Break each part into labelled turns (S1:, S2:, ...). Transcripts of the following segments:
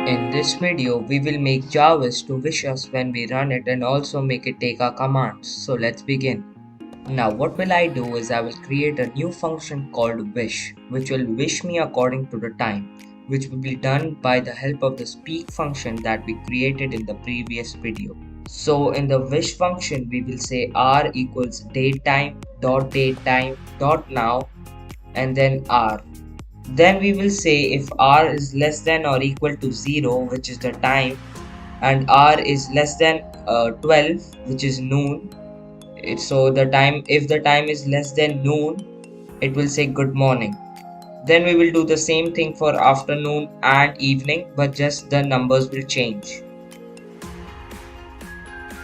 S1: In this video, we will make Jaris to wish us when we run it and also make it take our commands. So let's begin. Now what will I do is I will create a new function called wish, which will wish me according to the time, which will be done by the help of the speak function that we created in the previous video. So in the wish function, we will say r equals datetime dot now and then r. Then we will say if r is less than or equal to 0, which is the time, and r is less than 12, which is noon. So the time, if the time is less than noon, it will say good morning. Then we will do the same thing for afternoon and evening, but just the numbers will change.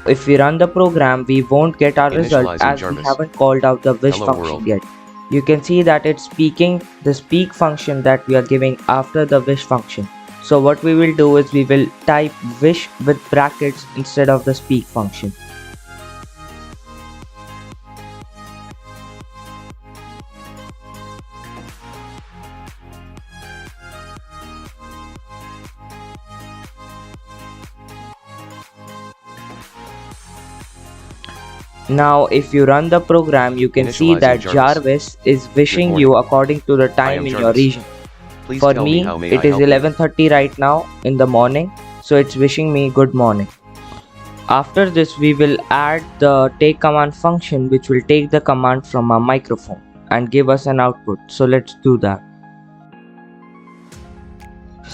S1: If we run the program, we won't get our result as we haven't called out the wish function yet. You can see that it's speaking the speak function that we are giving after the wish function. So what we will do is we will type wish with brackets instead of the speak function. Now if you run the program, you can see that Jaris is wishing you according to the time in your region. For me, it is 11:30 right now in the morning, so it's wishing me good morning. After this, we will add the Takecommand function, which will take the command from our microphone and give us an output. So let's do that.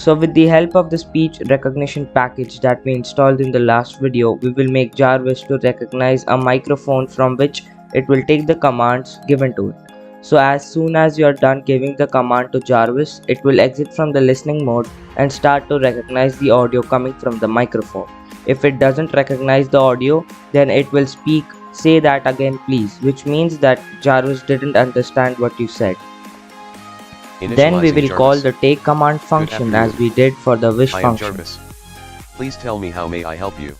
S1: So with the help of the speech recognition package that we installed in the last video, we will make Jaris to recognize a microphone from which it will take the commands given to it. So as soon as you are done giving the command to Jaris, it will exit from the listening mode and start to recognize the audio coming from the microphone. If it doesn't recognize the audio, then it will speak, "Say that again please," which means that Jaris didn't understand what you said. Then we will call the Takecommand function as we did for the wish function.
S2: Please tell me how may I help you.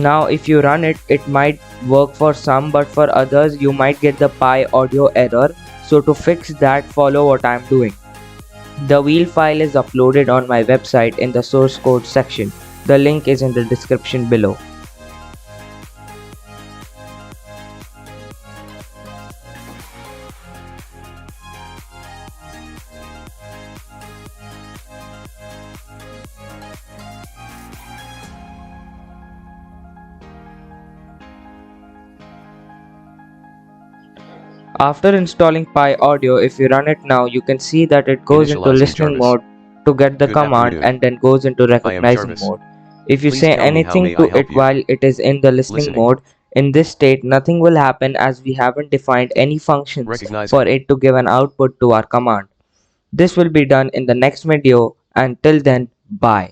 S1: Now if you run it, it might work for some, but for others you might get the pi audio error. So to fix that, follow what I am doing. The wheel file is uploaded on my website in the source code section. The link is in the description below. After installing Pi Audio, if you run it now, you can see that it goes into listening mode to get the command and then goes into recognizing mode. If you say anything to it while it is in the listening mode, in this state nothing will happen as we haven't defined any functions for it to give an output to our command. This will be done in the next video. Until then, bye.